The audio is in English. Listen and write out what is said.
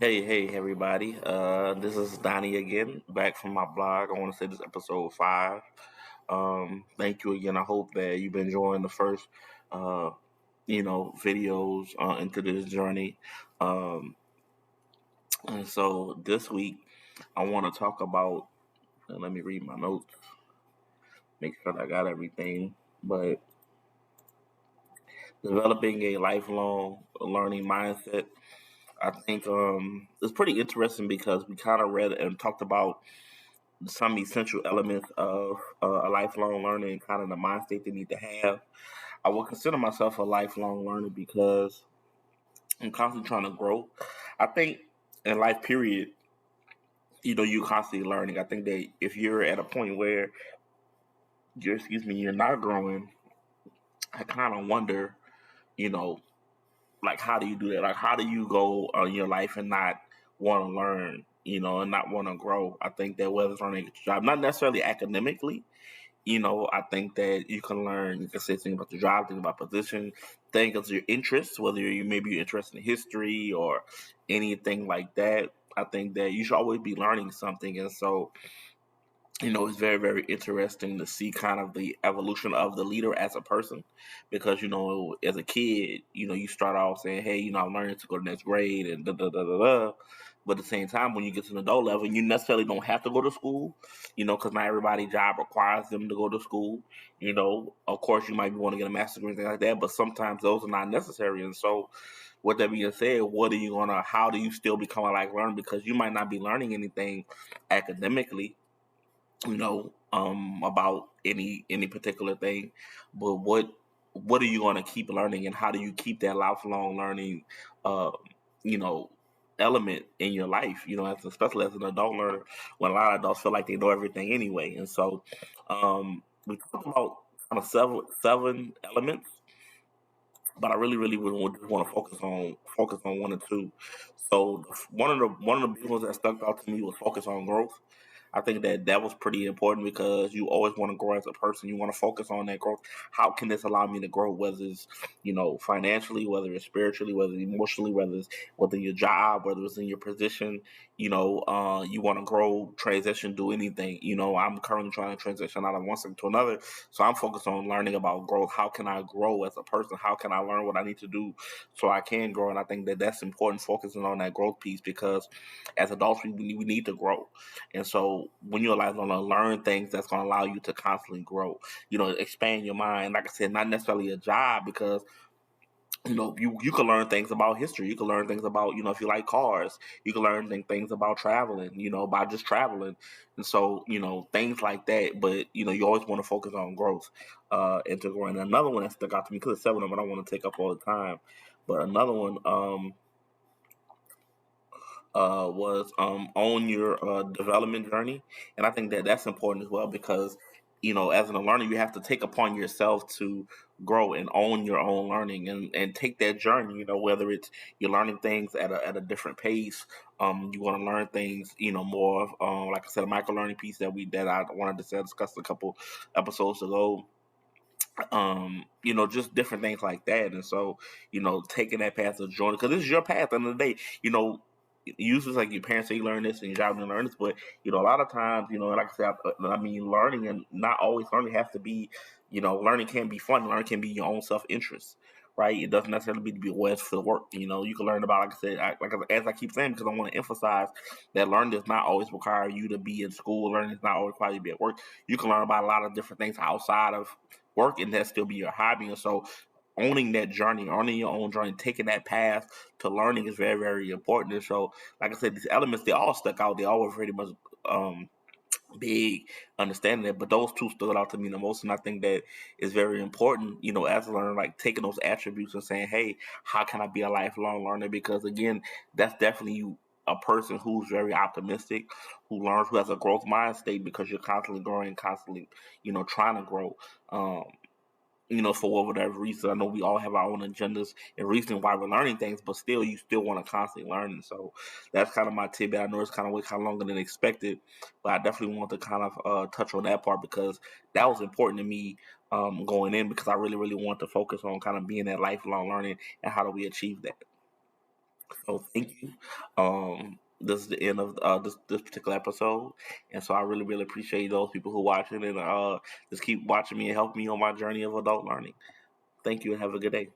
Hey, everybody. This is Donnie again, back from my blog. I want to say this is episode 5. Thank you again. I hope that you've been enjoying the first, uh, videos into this journey. Um, and so this week, I want to talk about, let me read my notes, make sure that I got everything. But developing a lifelong learning mindset, I think it's pretty interesting because we kind of read and talked about some essential elements of a lifelong learning, kind of the mind state they need to have. I would consider myself a lifelong learner because I'm constantly trying to grow. I think in life, period, you're constantly learning. I think that if you're at a point where you're not growing, I kind of wonder, you know, like how do you do that? Like how do you go in your life and not want to learn, and not want to grow? I think that whether it's learning a job, not necessarily academically, I think that you can learn, you can say things about the job, things about position, things of your interests, whether you maybe you're interested in history or anything like that. I think that you should always be learning something. And so, it's very, very interesting to see kind of the evolution of the leader as a person because, as a kid, you start off saying, hey, I'm learning to go to the next grade and da da da da da. But at the same time, when you get to an adult level, you necessarily don't have to go to school, because not everybody's job requires them to go to school. Of course, you might want to get a master's degree and things like that, but sometimes those are not necessary. And so, with that being said, how do you still become a life learner? Because you might not be learning anything academically, about any particular thing, but what are you going to keep learning, and how do you keep that lifelong learning, uh, you know, element in your life? Especially as an adult learner, when a lot of adults feel like they know everything anyway, and so we talked about kind of seven elements, but I really, really would just want to focus on one or two. So one of the big ones that stuck out to me was focus on growth. I think that that was pretty important because you always want to grow as a person. You want to focus on that growth. How can this allow me to grow? Whether it's financially, whether it's spiritually, whether it's emotionally, whether your job, whether it's in your position. You want to grow, transition, do anything. I'm currently trying to transition out of one sector to another, so I'm focused on learning about growth. How can I grow as a person? How can I learn what I need to do so I can grow? And I think that that's important, focusing on that growth piece because as adults we need to grow. And so when you're like going to learn things that's going to allow you to constantly grow, expand your mind. Like I said, not necessarily a job because you can learn things about history. You can learn things about, if you like cars, you can learn things about traveling, by just traveling. And so, things like that. But, you always want to focus on growth and to grow. And another one that stuck out to me, because it's seven of them, I don't want to take up all the time. But another one, was own your development journey, and I think that that's important as well because as a learner you have to take upon yourself to grow and own your own learning and take that journey. Whether it's you're learning things at a different pace, you want to learn things more. Like I said, a micro learning piece that I wanted to discuss a couple episodes ago, just different things like that. And so, taking that path of journey, because this is your path. At the end of the day, usually like your parents say you learn this and your job you learn this, but a lot of times, like I said, I mean, learning and not always learning has to be, learning can be fun. Learning can be your own self interest. Right, it doesn't necessarily be to be west for the work. You can learn about, like I said, as I keep saying, because I want to emphasize that learning does not always require you to be in school. Learning does not always require you to be at work. You can learn about a lot of different things outside of work, and that still be your hobby. And so, owning that journey, owning your own journey, taking that path to learning is very, very important. And so, like I said, these elements they all stuck out. They all were pretty much um, big, understanding that. But those two stood out to me the most, and I think that is very important. As a learner, like taking those attributes and saying, "Hey, how can I be a lifelong learner?" Because again, that's definitely you. A person who's very optimistic, who learns, who has a growth mind state, because you're constantly growing, constantly, trying to grow. For whatever reason. I know we all have our own agendas and reasons why we're learning things, but still, you still want to constantly learn. And so that's kind of my tidbit. I know it's kind of way kind of longer than expected, but I definitely want to kind of touch on that part because that was important to me going in because I really, really want to focus on kind of being that lifelong learning and how do we achieve that. Oh, thank you. This is the end of this particular episode, and so I really really appreciate those people who watching and just keep watching me and help me on my journey of adult learning. Thank you and have a good day.